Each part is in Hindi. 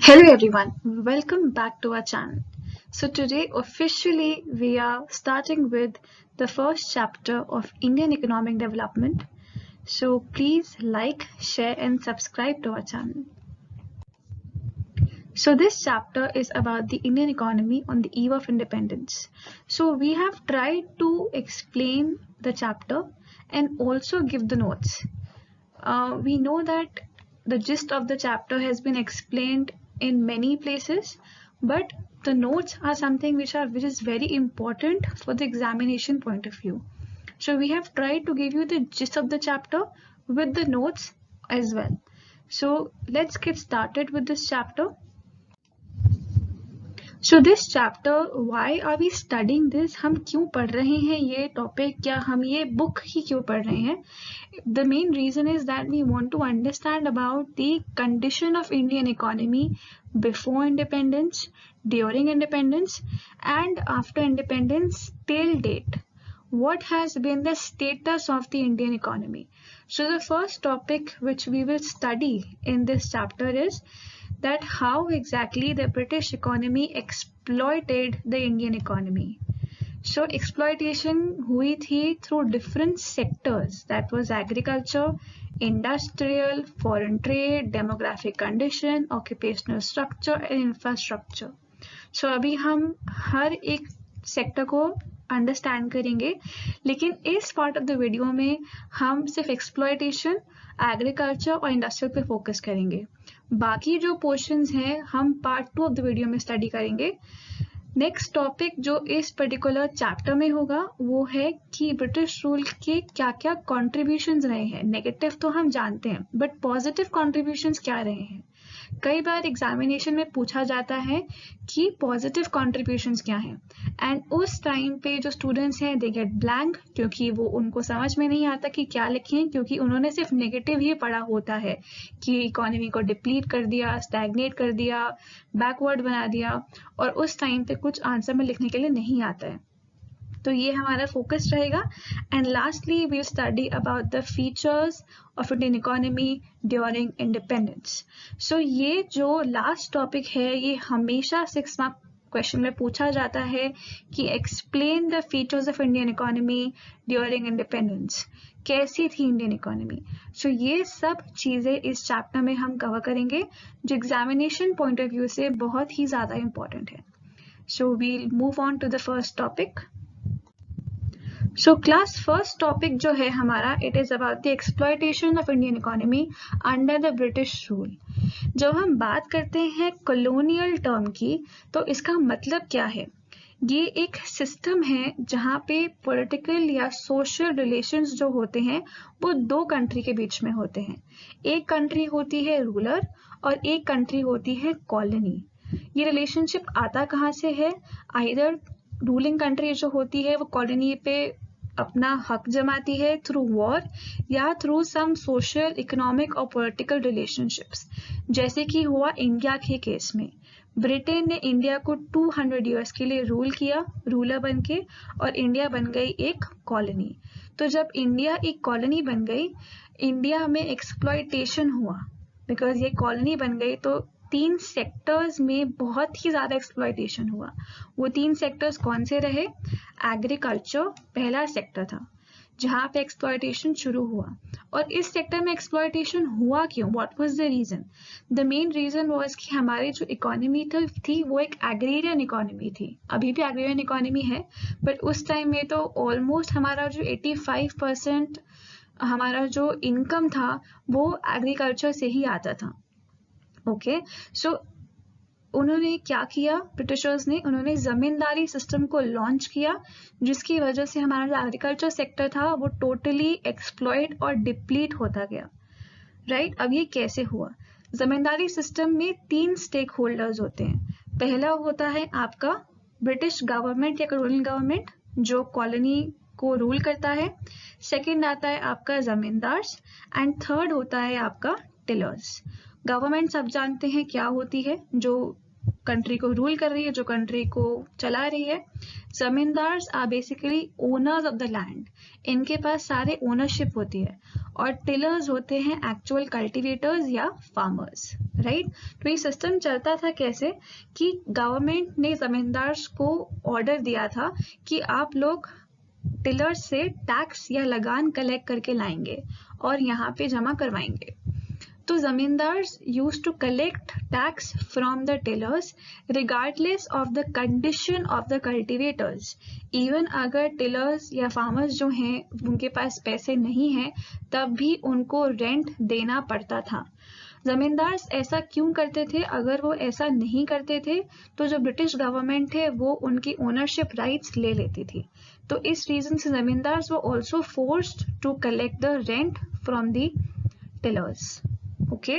Hello everyone, welcome back to our channel. So today officially we are starting with the first chapter of Indian economic development. So please like, share and subscribe to our channel. So this chapter is about the Indian economy on the eve of independence. So we have tried to explain the chapter and also give the notes. We know that the gist of the chapter has been explained in many places, but the notes are something which is very important for the examination point of view. So we have tried to give you the gist of the chapter with the notes as well. So let's get started with this chapter. So this chapter, why are we studying this? हम क्यों पढ़ रहे हैं ये टॉपिक, या हम ये बुक ही क्यों पढ़ रहे हैं? The main reason is that we want to understand about the condition of Indian economy before independence, during independence, and after independence till date. What has been the status of the Indian economy? So the first topic which we will study in this chapter is that how exactly the British economy exploited the Indian economy. So exploitation हुई थी through different sectors, that was agriculture, industrial, foreign trade, demographic condition, occupational structure and infrastructure. So अभी हम हर एक सेक्टर को अंडरस्टैंड करेंगे, लेकिन इस पार्ट ऑफ द वीडियो में हम सिर्फ एक्सप्लॉयटेशन, एग्रीकल्चर और इंडस्ट्रियल पे फोकस करेंगे. बाकी जो पोर्शंस हैं हम पार्ट 2 ऑफ द वीडियो में स्टडी करेंगे. नेक्स्ट टॉपिक जो इस पर्टिकुलर चैप्टर में होगा वो है कि ब्रिटिश रूल के क्या क्या कॉन्ट्रीब्यूशंस रहे हैं. नेगेटिव तो हम जानते हैं, बट पॉजिटिव कॉन्ट्रीब्यूशंस क्या रहे हैं. कई बार एग्जामिनेशन में पूछा जाता है कि पॉजिटिव कॉन्ट्रीब्यूशंस क्या हैं, एंड उस टाइम पे जो स्टूडेंट्स हैं दे गेट ब्लैंक, क्योंकि वो उनको समझ में नहीं आता कि क्या लिखें, क्योंकि उन्होंने सिर्फ नेगेटिव ही पढ़ा होता है कि इकोनॉमी को डिप्लीट कर दिया, स्टैग्नेट कर दिया, बैकवर्ड बना दिया, और उस टाइम पे कुछ आंसर में लिखने के लिए नहीं आता है. तो ये हमारा फोकस रहेगा. And lastly we study about the features of Indian economy during independence. So ये जो लास्ट टॉपिक है ये हमेशा 6 मार्क क्वेश्चन में पूछा जाता है कि explain the features of Indian economy during independence. कैसी थी इंडियन इकोनॉमी. सो ये सब चीज़ें इस चैप्टर में हम कवर करेंगे जो एग्जामिनेशन पॉइंट ऑफ व्यू से बहुत ही ज़्यादा इम्पॉर्टेंट है. So we'll move on to the first topic. So class first topic जो है हमारा, it is about the exploitation of Indian economy under the British rule. जब हम बात करते हैं कॉलोनियल टर्म की, तो इसका मतलब क्या है. ये एक सिस्टम है जहाँ पे पॉलिटिकल या सोशल रिलेशंस जो होते हैं वो दो कंट्री के बीच में होते हैं. एक कंट्री होती है रूलर और एक कंट्री होती है कॉलोनी. ये रिलेशनशिप आता कहाँ से है. आइदर रूलिंग कंट्री जो होती है वो कॉलोनी पे अपना हक जमाती है थ्रू वॉर या थ्रू सम सोशल, इकोनॉमिक और पॉलिटिकल रिलेशनशिप्स. जैसे कि हुआ इंडिया के केस में, ब्रिटेन ने इंडिया को 200 ईयर्स के लिए रूल किया रूलर बन के, और इंडिया बन गई एक कॉलोनी. तो जब इंडिया एक कॉलोनी बन गई, इंडिया में एक्सप्लॉयटेशन हुआ, बिकॉज ये कॉलोनी बन गई तो 3 सेक्टर्स में बहुत ही ज़्यादा एक्सप्लॉयटेशन हुआ. वो 3 सेक्टर्स कौन से रहे. एग्रीकल्चर पहला सेक्टर था जहाँ पे एक्सप्लॉयटेशन शुरू हुआ. और इस सेक्टर में एक्सप्लॉयटेशन हुआ क्यों. What was the reason. The main reason was कि हमारी जो इकोनॉमी थी वो एक एग्रेरियन इकोनॉमी थी. अभी भी एग्रेरियन इकोनॉमी है, बट उस टाइम में तो ऑलमोस्ट हमारा जो 85% हमारा जो इनकम था वो एग्रीकल्चर से ही आता था. ओके, सो उन्होंने क्या किया ब्रिटिशर्स ने, उन्होंने जमींदारी सिस्टम को लॉन्च किया, जिसकी वजह से हमारा जो एग्रीकल्चर सेक्टर था वो टोटली एक्सप्लॉइट और डिप्लीट होता गया. राइट. अब ये कैसे हुआ. जमींदारी सिस्टम में 3 स्टेक होल्डर्स होते हैं. पहला होता है आपका ब्रिटिश गवर्नमेंट या रूलिंग गवर्नमेंट जो कॉलोनी को रूल करता है. सेकेंड आता है आपका जमींदार्स, एंड थर्ड होता है आपका टिलर्स. गवर्नमेंट सब जानते हैं क्या होती है, जो कंट्री को रूल कर रही है, जो कंट्री को चला रही है। Zamindars are basically owners of the land, इनके पास सारे ओनरशिप होती है। और टिलर्स होते हैं एक्चुअल कल्टिवेटर्स या फार्मर्स, राइट। तो ये सिस्टम चलता था कैसे कि गवर्नमेंट ने जमींदार्स को ऑर्डर दिया था कि आप लोग टिलर्स से टैक्स या लगान कलेक्ट करके लाएंगे और यहाँ पे जमा करवाएंगे। तो zamindars used to collect tax from the tillers regardless of the condition of the cultivators. Even अगर टिलर्स या फार्मर्स जो हैं उनके पास पैसे नहीं हैं, तब भी उनको रेंट देना पड़ता था। जमींदार्स ऐसा क्यों करते थे? अगर वो ऐसा नहीं करते थे तो जो ब्रिटिश गवर्नमेंट है वो उनकी ओनरशिप राइट्स ले लेती थी। तो इस रीजन से जमींदार्स वो also forced to collect the rent from the tillers. Okay,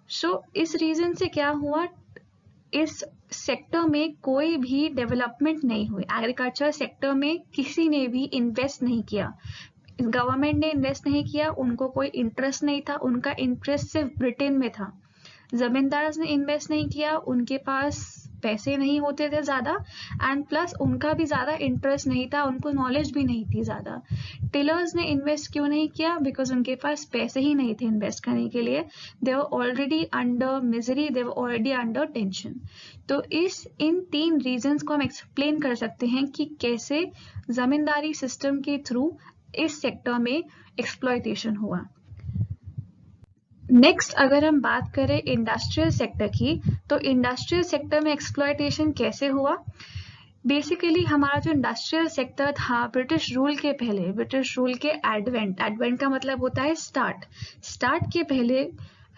so इस रीजन से क्या हुआ, इस सेक्टर में कोई भी डेवलपमेंट नहीं हुई। एग्रीकल्चर सेक्टर में किसी ने भी इन्वेस्ट नहीं किया, गवर्नमेंट ने इन्वेस्ट नहीं किया, उनको कोई इंटरेस्ट नहीं था, उनका इंटरेस्ट सिर्फ ब्रिटेन में था। जमींदार्स ने इन्वेस्ट नहीं किया, उनके पास पैसे नहीं होते थे ज़्यादा, एंड प्लस उनका भी ज़्यादा इंटरेस्ट नहीं था, उनको नॉलेज भी नहीं थी ज़्यादा। टिलर्स ने इन्वेस्ट क्यों नहीं किया? बिकॉज उनके पास पैसे ही नहीं थे इन्वेस्ट करने के लिए। They were already under misery, they were already under tension. तो इन 3 रीजन्स को हम एक्सप्लेन कर सकते हैं कि कैसे जमींदारी सिस्टम के थ्रू इस सेक्टर में एक्सप्लॉयटेशन हुआ। नेक्स्ट अगर हम बात करें इंडस्ट्रियल सेक्टर की, तो इंडस्ट्रियल सेक्टर में एक्सप्लॉयटेशन कैसे हुआ? बेसिकली हमारा जो इंडस्ट्रियल सेक्टर था ब्रिटिश रूल के पहले, ब्रिटिश रूल के एडवेंट का मतलब होता है स्टार्ट के पहले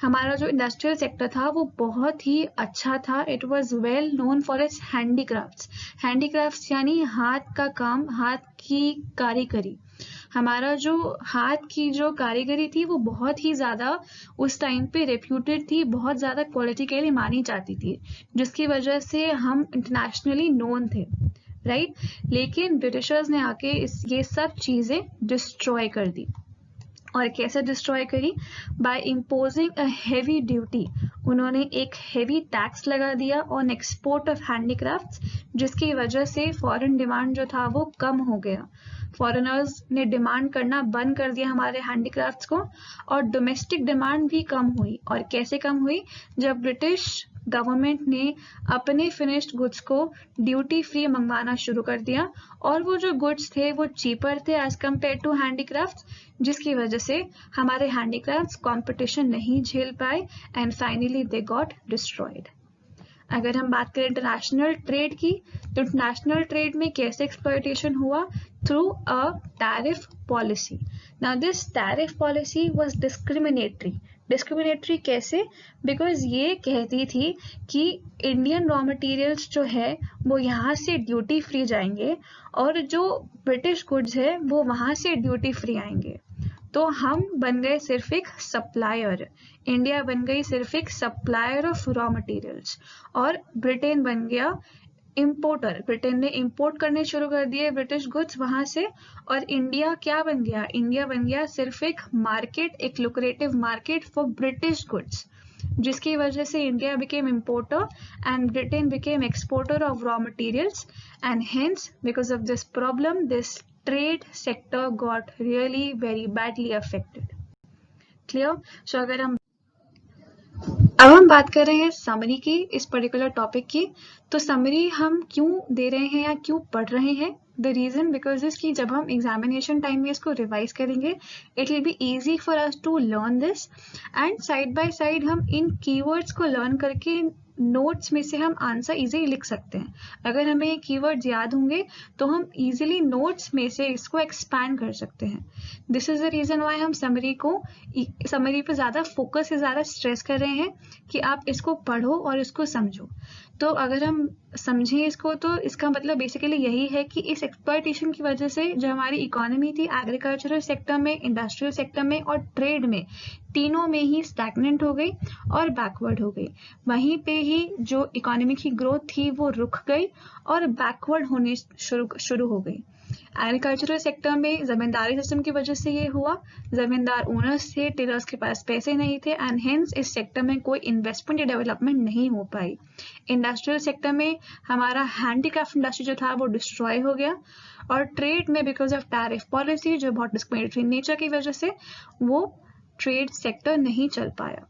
हमारा जो इंडस्ट्रियल सेक्टर था वो बहुत ही अच्छा था। It was well known for its handicrafts यानी हाथ का काम, हाथ की कारीगरी। हमारा जो हाथ की जो कारीगरी थी वो बहुत ही ज़्यादा उस टाइम पे रेप्यूटेड थी, बहुत ज़्यादा क्वालिटी के लिए मानी जाती थी, जिसकी वजह से हम इंटरनेशनली नोन थे, राइट। लेकिन ब्रिटिशर्स ने आके ये सब चीज़ें डिस्ट्रॉय कर दी। और कैसे डिस्ट्रॉय करी? By imposing a heavy duty. उन्होंने एक हेवी टैक्स लगा दिया ऑन एक्सपोर्ट ऑफ हैंडीक्राफ्ट्स, जिसकी वजह से फॉरेन डिमांड जो था वो कम हो गया। फॉरेनर्स ने डिमांड करना बंद कर दिया हमारे हैंडीक्राफ्ट्स को, और डोमेस्टिक डिमांड भी कम हुई। और कैसे कम हुई? जब ब्रिटिश गवर्नमेंट ने अपने फिनिश्ड गुड्स को ड्यूटी फ्री मंगवाना शुरू कर दिया, और वो जो गुड्स थे वो चीपर थे एज कम्पेयर टू हैंडीक्राफ्ट्स, जिसकी वजह से हमारे हैंडीक्राफ्ट्स कंपटीशन नहीं झेल पाए and finally they got destroyed. अगर हम बात करें इंटरनेशनल ट्रेड की, तो इंटरनेशनल ट्रेड में कैसे एक्सप्लॉयटेशन हुआ? Through a tariff policy. Now this tariff policy was discriminatory कैसे? बिकॉज ये कहती थी कि इंडियन रॉ मटेरियल्स जो है वो यहाँ से ड्यूटी फ्री जाएंगे और जो ब्रिटिश गुड्स है वो वहाँ से ड्यूटी फ्री आएंगे। तो हम बन गए सिर्फ एक सप्लायर, इंडिया बन गई सिर्फ एक सप्लायर ऑफ रॉ मटेरियल्स, और ब्रिटेन बन गया इम्पोर्टर। ब्रिटेन ने इंपोर्ट करने शुरू कर दिए ब्रिटिश गुड्स वहां से, और इंडिया क्या बन गया? इंडिया बन गया सिर्फ एक मार्केट, एक lucrative market for British goods, जिसकी वजह से India became importer and Britain became exporter of raw materials, and hence because of this problem this trade sector got really very badly affected. Clear? So अगर अब हम बात कर रहे हैं समरी की, इस पर्टिकुलर टॉपिक की, तो समरी हम क्यों दे रहे हैं या क्यों पढ़ रहे हैं? द रीजन बिकॉज इज कि जब हम एग्जामिनेशन टाइम में इसको रिवाइज करेंगे it will be easy for us to learn this, and side by side हम इन कीवर्ड्स को लर्न करके नोट्स में से हम आंसर इजीली लिख सकते हैं। अगर हमें ये कीवर्ड्स याद होंगे तो हम इजीली नोट्स में से इसको एक्सपैंड कर सकते हैं। This is the reason why हम समरी पे ज़्यादा फोकस से ज़्यादा स्ट्रेस कर रहे हैं कि आप इसको पढ़ो और इसको समझो। तो अगर हम समझें इसको तो इसका मतलब बेसिकली यही है कि इस एक्सप्लॉयटेशन की वजह से जो हमारी इकोनॉमी थी एग्रीकल्चरल सेक्टर में, इंडस्ट्रियल सेक्टर में और ट्रेड में, तीनों में ही स्टैग्नेंट हो गई और बैकवर्ड हो गई। वहीं पे ही जो इकोनॉमी की ग्रोथ थी वो रुक गई और बैकवर्ड होने शुरू हो गई। एग्रीकल्चरल सेक्टर में जमींदारी सिस्टम की वजह से ये हुआ, जमींदार ओनर्स थे, टेलर्स के पास पैसे नहीं थे एंड हेंस इस सेक्टर में कोई इन्वेस्टमेंट या डेवलपमेंट नहीं हो पाई। इंडस्ट्रियल सेक्टर में हमारा हैंडीक्राफ्ट इंडस्ट्री जो था वो डिस्ट्रॉय हो गया, और ट्रेड में बिकॉज ऑफ टैरिफ पॉलिसी जो बहुत डिस्क्रिमिनेटरी नेचर की वजह से वो ट्रेड सेक्टर नहीं चल पाया।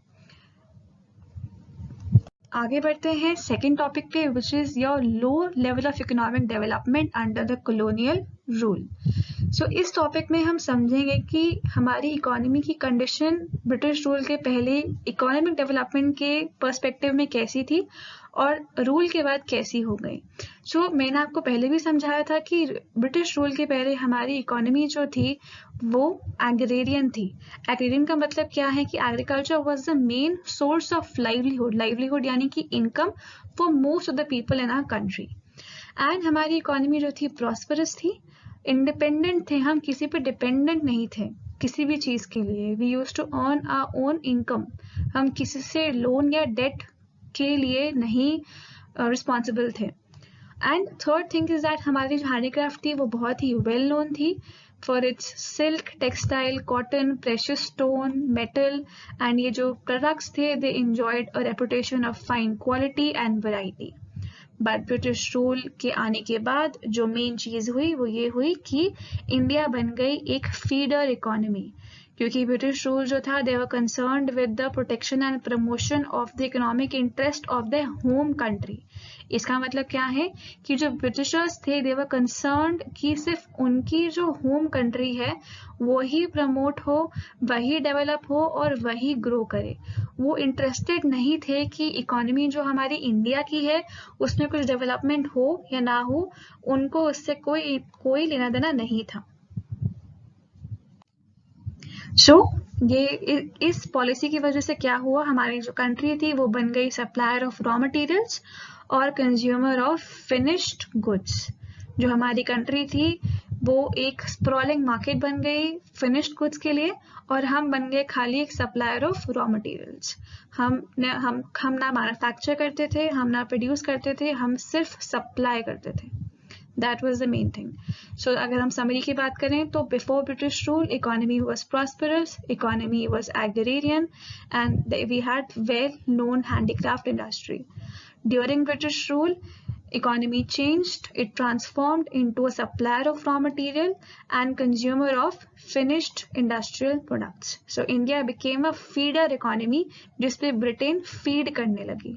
आगे बढ़ते हैं सेकेंड टॉपिक पे, which is your low level of economic development under the colonial rule. So इस टॉपिक में हम समझेंगे कि हमारी इकोनॉमी की कंडीशन ब्रिटिश रूल के पहले इकोनॉमिक डेवलपमेंट के पर्सपेक्टिव में कैसी थी और रूल के बाद कैसी हो गई। सो मैंने आपको पहले भी समझाया था कि ब्रिटिश रूल के पहले हमारी इकोनॉमी जो थी वो एग्रेरियन थी। एग्रेरियन का मतलब क्या है कि agriculture was the main source of livelihood यानी कि income for most of the people in our country. And हमारी इकोनॉमी जो थी प्रॉस्परस थी, इंडिपेंडेंट थे, हम किसी पे डिपेंडेंट नहीं थे किसी भी चीज़ के लिए। We used to earn our own income, हम किसी से लोन या डेट के लिए नहीं रिस्पॉन्सिबल थे। And third thing is that हमारी जो हैंडीक्राफ्ट थी वो बहुत ही वेल नोन थी for its silk, textile, cotton, precious stone, metal, and ये जो प्रोडक्ट्स थे they enjoyed a reputation of fine quality and variety. But British rule के आने के बाद जो मेन चीज़ हुई वो ये हुई कि इंडिया बन गई एक फीडर इकोनॉमी, क्योंकि ब्रिटिश रूल जो था they were concerned with the protection and promotion of the economic interest of the home country. इसका मतलब क्या है कि जो ब्रिटिशर्स थे दे वर कंसर्न्ड कि सिर्फ उनकी जो होम कंट्री है वही प्रमोट हो, वही डेवलप हो और वही ग्रो करे। वो इंटरेस्टेड नहीं थे कि इकोनॉमी जो हमारी इंडिया की है उसमें कुछ डेवलपमेंट हो या ना हो, उनको उससे कोई लेना देना नहीं था। ये इस पॉलिसी की वजह से क्या हुआ, हमारी जो कंट्री थी वो बन गई सप्लायर ऑफ रॉ मटेरियल्स और कंज्यूमर ऑफ फिनिश्ड गुड्स। जो हमारी कंट्री थी वो एक स्प्रॉलिंग मार्केट बन गई फिनिश्ड गुड्स के लिए, और हम बन गए खाली एक सप्लायर ऑफ रॉ मटेरियल्स। हम ना मैन्युफैक्चर करते थे, हम ना प्रोड्यूस करते थे, हम सिर्फ सप्लाई करते थे। That was the main thing. So अगर हम summary की बात करें तो before British rule, economy was prosperous, economy was agrarian, and we had well-known handicraft industry. During British rule, economy changed. It transformed into a supplier of raw material and consumer of finished industrial products. So India became a feeder economy, जिसपे Britain feed करने लगी.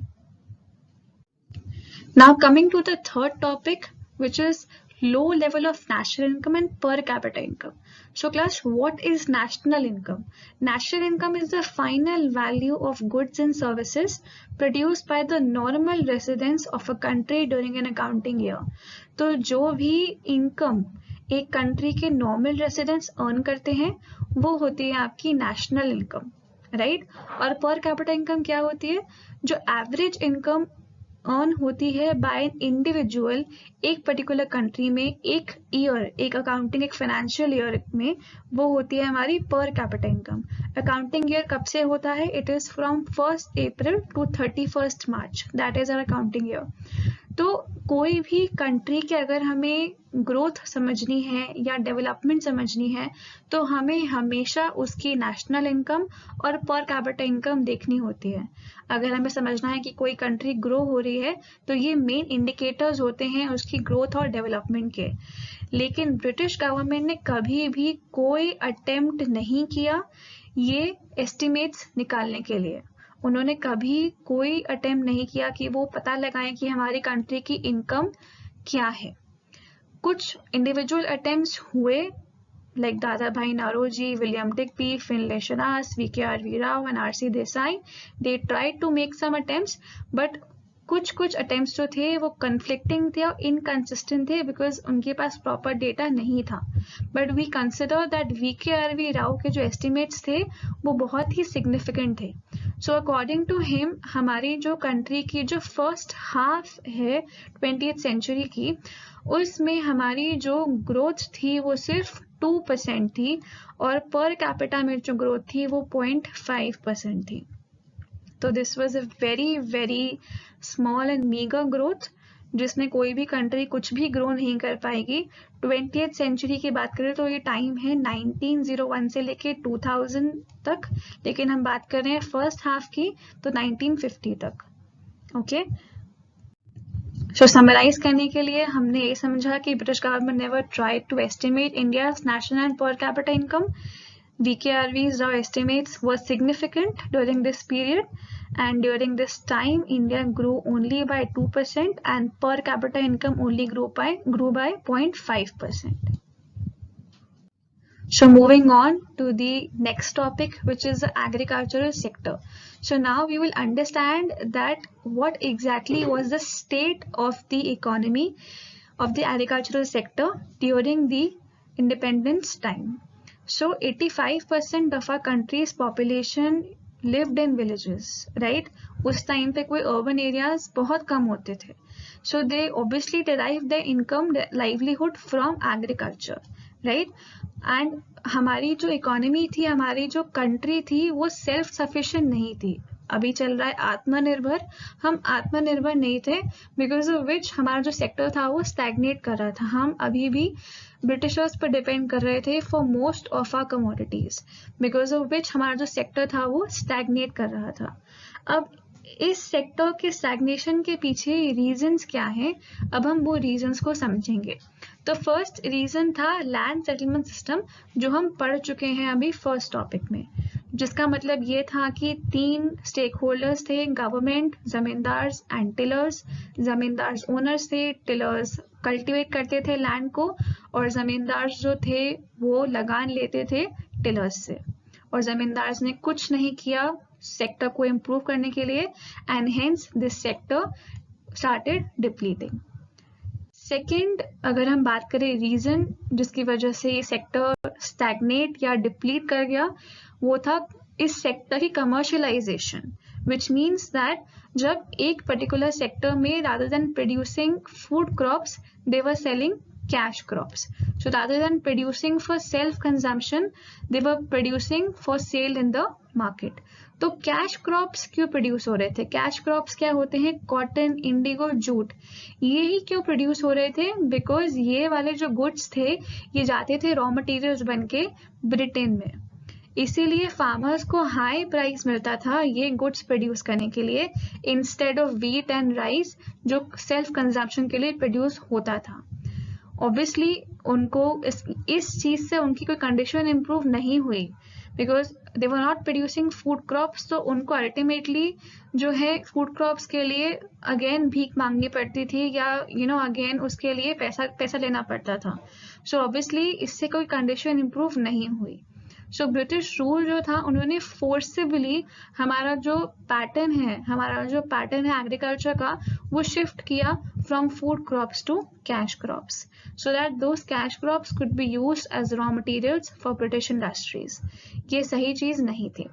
Now coming to the third topic, which is low level of national income and per capita income. So class, what is national income? National income is the final value of goods and services produced by the normal residents of a country during an accounting year. तो जो भी income एक country के normal residents earn करते हैं वो होती है आपकी national income, right? और per capita income क्या होती है? जो average income अर्न होती है बाय एन इंडिविजुअल एक पर्टिकुलर कंट्री में एक ईयर, एक अकाउंटिंग एक फाइनेंशियल ईयर में, वो होती है हमारी पर कैपिटा इनकम। अकाउंटिंग ईयर कब से होता है? It is from 1 April to 31 March, that is our accounting year. तो कोई भी कंट्री के अगर हमें ग्रोथ समझनी है या डेवलपमेंट समझनी है तो हमें हमेशा उसकी नेशनल इनकम और पर कैपिटा इनकम देखनी होती है। अगर हमें समझना है कि कोई कंट्री ग्रो हो रही है तो ये मेन इंडिकेटर्स होते हैं उसकी ग्रोथ और डेवलपमेंट के। लेकिन ब्रिटिश गवर्नमेंट ने कभी भी कोई अटेम्प्ट नहीं किया ये एस्टिमेट्स निकालने के लिए। उन्होंने कभी कोई अटेम्प्ट नहीं किया कि वो पता लगाएं कि हमारी कंट्री की इनकम क्या है। कुछ इंडिविजुअल अटेम्प्ट्स हुए, like Dada Bhai Naroji, William Digby, Finlay Shanas, VKRV Rao and RC Desai, they tried to make some attempts, but कुछ अटेम्प्ट्स जो थे वो कन्फ्लिक्टिंग थे और इनकन्सिस्टेंट थे बिकॉज उनके पास प्रॉपर डेटा नहीं था। But we consider that VKRV Rao के जो एस्टिमेट्स थे वो बहुत ही सिग्निफिकेंट थे। सो अकॉर्डिंग टू हिम हमारी जो कंट्री की जो फर्स्ट हाफ है 20th सेंचुरी की, उसमें हमारी जो ग्रोथ थी वो सिर्फ 2% थी और पर कैपिटा में जो ग्रोथ थी वो 0.5% थी। तो this was a very very small and meagre growth जिसमें कोई भी कंट्री कुछ भी ग्रो नहीं कर पाएगी। 20th सेंचुरी की बात करें तो ये टाइम है 1901 से लेके 2000 तक, लेकिन हम बात कर रहे हैं फर्स्ट हाफ की तो 1950 तक। ओके, सो समराइज करने के लिए हमने ये समझा कि British government never tried to estimate India's national and per capita income. VKRV's raw estimates were significant during this period, and during this time India grew only by 2% and per capita income only grew by 0.5%. So moving on to the next topic, which is the agricultural sector. So now we will understand that what exactly was the state of the economy of the agricultural sector during the independence time. So 85% of our country's population lived in villages, right? उस टाइम पे कोई urban areas बहुत कम होते थे. So they obviously derived their income, livelihood from agriculture, right? And हमारी जो economy थी, हमारी जो country थी, वो self sufficient नहीं थी. अभी चल रहा है आत्मनिर्भर, हम आत्मनिर्भर नहीं थे, बिकॉज ऑफ विच हमारा जो सेक्टर था वो स्टैग्नेट कर रहा था. हम अभी भी ब्रिटिशर्स पर डिपेंड कर रहे थे for most of our commodities, because of which हमारा जो सेक्टर था वो स्टैग्नेट कर रहा था. अब इस सेक्टर के स्टैग्नेशन के पीछे रीजंस क्या हैं, अब हम वो रीजंस को समझेंगे. तो फर्स्ट रीजन था लैंड सेटलमेंट सिस्टम, जो हम पढ़ चुके हैं अभी फर्स्ट टॉपिक में, जिसका मतलब ये था कि 3 स्टेक होल्डर्स थे, government, zamindars and tillers. Zamindars owners थे, टिलर्स कल्टीवेट करते थे लैंड को, और जमींदार्स जो थे वो लगान लेते थे टिलर्स से, और जमींदार्स ने कुछ नहीं किया सेक्टर को इम्प्रूव करने के लिए, and hence this sector started depleting. Second, अगर हम बात करें रीजन जिसकी वजह से ये सेक्टर स्टैग्नेट या डिप्लीट कर गया, वो था इस सेक्टर की कमर्शियलाइजेशन, विच मीन्स दैट जब एक पर्टिकुलर सेक्टर में rather than producing food crops they were selling cash crops. So rather than producing for self consumption, they were producing for sale in the market. तो कैश क्रॉप्स क्यों प्रोड्यूस हो रहे थे? कैश क्रॉप्स क्या होते हैं? Cotton, Indigo, jute. ये ही क्यों प्रोड्यूस हो रहे थे? बिकॉज ये वाले जो गुड्स थे ये जाते थे रॉ मटेरियल्स बन के ब्रिटेन में, इसीलिए फार्मर्स को हाई प्राइस मिलता था ये गुड्स प्रोड्यूस करने के लिए, instead of wheat and rice जो सेल्फ कंजम्पशन के लिए प्रोड्यूस होता था. ऑब्वियसली उनको इस चीज से उनकी कोई कंडीशन इम्प्रूव नहीं हुई, because they were not producing food crops. तो उनको अल्टीमेटली जो है फूड क्रॉप्स के लिए अगेन भीख मांगनी पड़ती थी, या अगेन उसके लिए पैसा लेना पड़ता था. सो ऑब्वियसली इससे कोई कंडीशन इम्प्रूव नहीं हुई. सो ब्रिटिश रूल जो था उन्होंने फोर्सिबली हमारा जो पैटर्न है एग्रीकल्चर का, वो शिफ्ट किया from food crops to cash crops, so that those cash crops could be used as raw materials for British industries. ये सही चीज नहीं थी.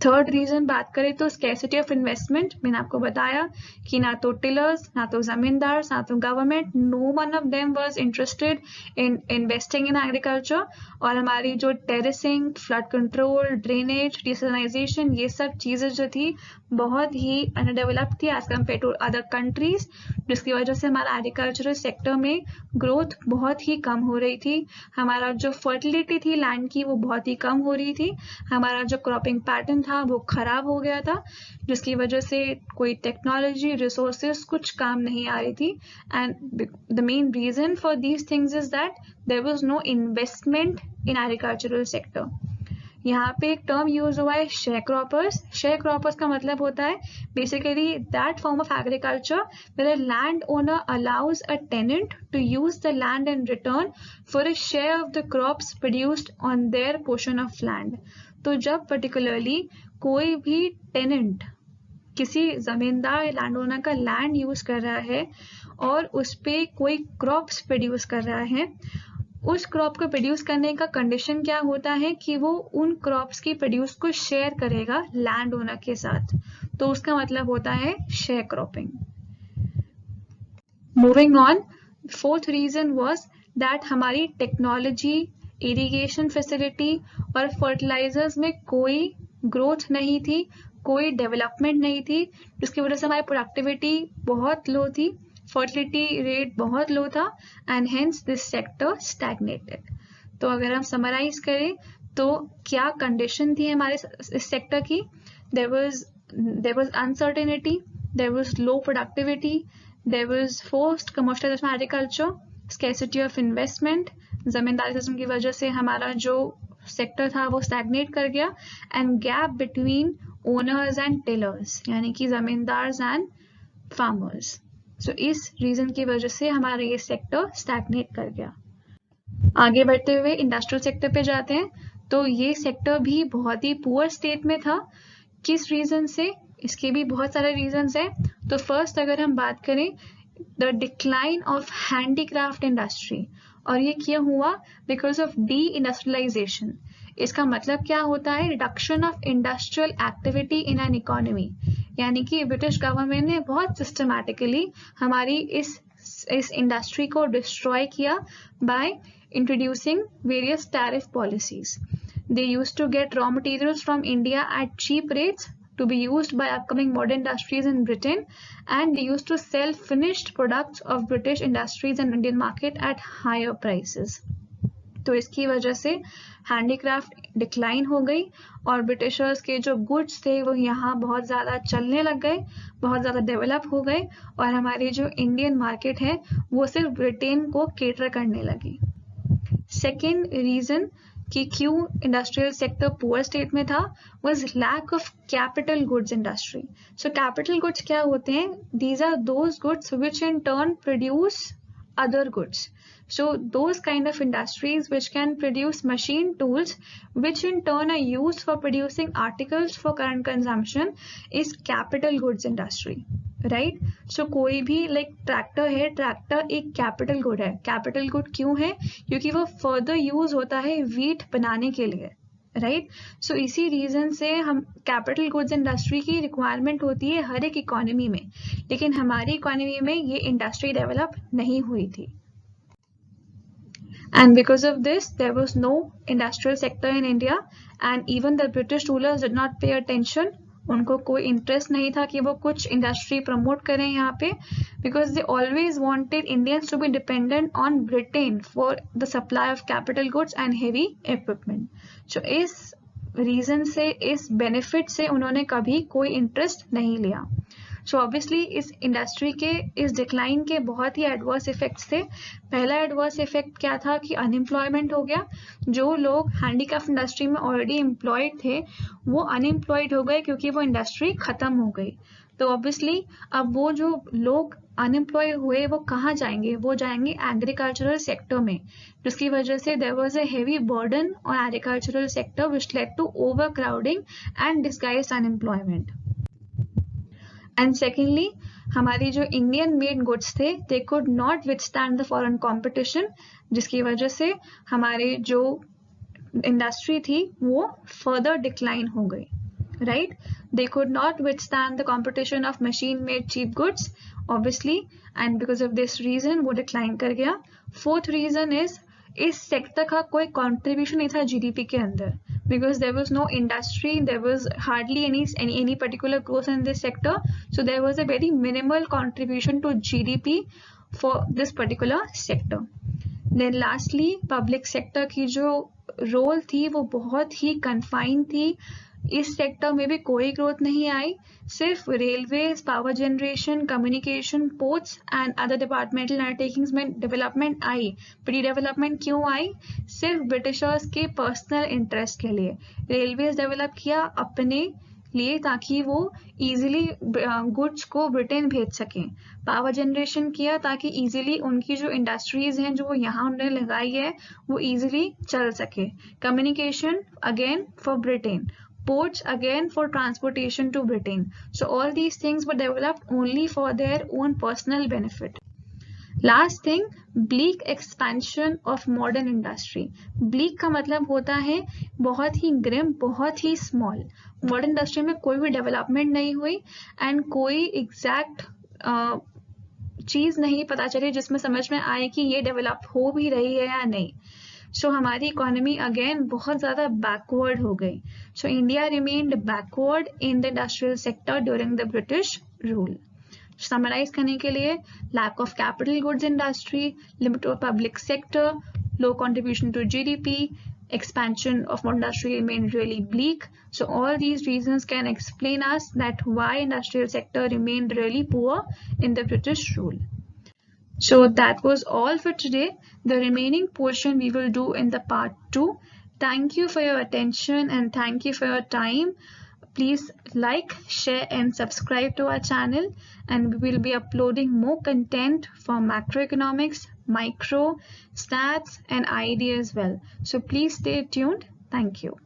थर्ड रीजन बात करें तो स्कैर्सिटी ऑफ इन्वेस्टमेंट. मैंने आपको बताया कि ना तो टिलर्स, ना तो जमींदार्स, ना तो government, no one of them was interested in investing in agriculture. और हमारी जो terracing, flood control, drainage, desalinization, ये सब चीज़ें जो थी बहुत ही अनडेवलप्ड थी as compared to other countries, जिसकी वजह से हमारा एग्रीकल्चरल सेक्टर में ग्रोथ बहुत ही कम हो रही थी. हमारा जो फर्टिलिटी थी लैंड की वो बहुत ही कम हो रही थी. हमारा जो क्रॉपिंग पैटर्न था वो खराब हो गया था, जिसकी वजह से कोई टेक्नोलॉजी, रिसोर्सेज कुछ काम नहीं आ रही थी. And the main reason for these things is that there was no investment in agricultural sector. यहाँ पे एक टर्म यूज हुआ है शेयर क्रॉपर्स. शेयर क्रॉपर्स का मतलब होता है basically that form of agriculture where a landowner allows a tenant to use the land in return for a share of the crops produced on their portion of land. तो जब पर्टिकुलरली कोई भी टेनेंट किसी जमींदार लैंड ओनर का लैंड यूज कर रहा है और उस पे कोई क्रॉप्स प्रोड्यूस कर रहा है, उस क्रॉप को प्रोड्यूस करने का कंडीशन क्या होता है कि वो उन क्रॉप्स की प्रोड्यूस को शेयर करेगा लैंड ओनर के साथ. तो उसका मतलब होता है share cropping. Moving on, fourth reason was that हमारी टेक्नोलॉजी, इरिगेशन फैसिलिटी और फर्टिलाइजर्स में कोई ग्रोथ नहीं थी, कोई डेवलपमेंट नहीं थी, जिसकी वजह से हमारी प्रोडक्टिविटी बहुत लो थी. फर्टिलिटी रेट बहुत लो था and hence this sector stagnated. तो अगर हम समराइज करें तो क्या कंडीशन थी हमारे इस सेक्टर की? there was uncertainty, there was low productivity, there was forced commercialization of agriculture, scarcity of investment, zamindari system की वजह से हमारा जो सेक्टर था वो स्टैग्नेट कर गया, and gap between owners and tillers यानी कि जमींदार्स एंड फार्मर्स। सो इस रीजन की वजह से हमारा ये सेक्टर स्टैग्नेट कर गया। आगे बढ़ते हुए इंडस्ट्रियल सेक्टर पे जाते हैं। तो ये सेक्टर भी बहुत ही पुअर स्टेट में था। किस रीजन से? इसके भी बहुत सारे रीजंस हैं। तो फर्स्ट अगर हम बात करें the decline of handicraft industry, और ये क्यों हुआ? Because of deindustrialisation. इसका मतलब क्या होता है? Reduction of industrial activity in an economy, यानी कि ब्रिटिश गवर्नमेंट ने बहुत सिस्टमैटिकली हमारी इस इंडस्ट्री को डिस्ट्रॉय किया bye introducing various tariff policies. They used to get raw materials from India at cheap rates to be used by upcoming modern industries in Britain, and they used to sell finished products of British industries and Indian market at higher prices. तो इसकी वजह से हैंडीक्राफ्ट डिक्लाइन हो गई और ब्रिटिशर्स के जो गुड्स थे वो यहाँ बहुत ज़्यादा चलने लग गए, बहुत ज़्यादा डेवलप हो गए, और हमारी जो इंडियन मार्केट है वो सिर्फ ब्रिटेन को केटर करने लगी। सेकेंड रीजन कि क्यों इंडस्ट्रियल सेक्टर पुअर स्टेट में था was lack of capital goods industry. So capital goods क्या होते हैं? These are those goods which in turn produce other goods. So those kind of industries which can produce machine tools which in turn are used for producing articles for current consumption is capital goods industry, right? So कोई भी like ट्रैक्टर है, ट्रैक्टर एक कैपिटल गुड है। कैपिटल गुड क्यों है? क्योंकि वो फर्दर यूज होता है व्हीट बनाने के लिए, राइट? सो इसी रीजन से हम कैपिटल गुड्स इंडस्ट्री की रिक्वायरमेंट होती है हर एक इकोनॉमी में, लेकिन हमारी इकोनॉमी में ये इंडस्ट्री डेवलप नहीं हुई थी। And because of this there was no industrial sector in India, and even the British rulers did not pay attention. उनको कोई इंटरेस्ट नहीं था कि वो कुछ इंडस्ट्री प्रमोट करें यहाँ पे, because they always wanted Indians to be dependent on Britain for the supply of capital goods and heavy equipment. So इस रीजन से, इस बेनिफिट से उन्होंने कभी कोई इंटरेस्ट नहीं लिया। सो ऑब्वियसली इस इंडस्ट्री के इस डिक्लाइन के बहुत ही एडवर्स इफेक्ट्स थे। पहला एडवर्स इफेक्ट क्या था कि अनएम्प्लॉयमेंट हो गया। जो लोग हैंडीक्राफ्ट इंडस्ट्री में ऑलरेडी एम्प्लॉयड थे वो अनएम्प्लॉयड हो गए क्योंकि वो इंडस्ट्री खत्म हो गई। तो ऑब्वियसली अब वो जो लोग अनएम्प्लॉय हुए वो कहाँ जाएंगे? वो जाएंगे एग्रीकल्चरल सेक्टर में, जिसकी वजह से there was a heavy burden on agricultural sector which led to overcrowding and disguised unemployment. And secondly हमारी जो इंडियन मेड गुड्स थे they could not withstand the foreign competition, जिसकी वजह से हमारे जो इंडस्ट्री थी वो फर्दर डिक्लाइन हो गई, right? They could not withstand the competition of machine made cheap goods obviously, and because of this reason वो decline कर गया। Fourth reason is इस सेक्टर का कोई contribution नहीं था GDP के अंदर, because there was no industry, there was hardly any particular growth in this sector, so there was a very minimal contribution to GDP for this particular sector. Then lastly public sector की जो रोल थी वो बहुत ही confined थी। इस सेक्टर में भी कोई ग्रोथ नहीं आई, सिर्फ railways, power generation, communication, ports and other departmental undertakings में डेवलपमेंट आई। पर ये डेवलपमेंट क्यों आई? सिर्फ ब्रिटिशर्स के पर्सनल इंटरेस्ट के लिए। रेलवेज डेवलप किया अपने लिए ताकि वो इजीली गुड्स को ब्रिटेन भेज सकें। पावर जनरेशन किया ताकि इजीली उनकी जो इंडस्ट्रीज हैं जो वो यहाँ उन्होंने लगाई है वो इजीली चल सके। Communication again for Britain, ports again for transportation to Britain. So all these things were developed only for their own personal benefit. Last thing, bleak expansion of modern industry. Bleak का मतलब होता है बहुत ही grim, बहुत ही small. Modern industry में कोई भी development नहीं हुई and कोई exact चीज नहीं पता चली जिसमें समझ में आए कि ये develop हो भी रही है या नहीं। सो हमारी इकोनॉमी अगेन बहुत ज़्यादा बैकवर्ड हो गई। So India remained backward in the industrial sector during the British rule. Summarize करने के लिए, lack of capital goods industry, limited public sector, low contribution to GDP, expansion of industry remained really bleak. So all these reasons can explain us that why industrial sector remained really poor in the British rule. So that was all for today. The remaining portion we will do in the part 2. Thank you for your attention and thank you for your time. Please like, share and subscribe to our channel, and we will be uploading more content for macroeconomics, micro, stats and ID as well. So please stay tuned. Thank you.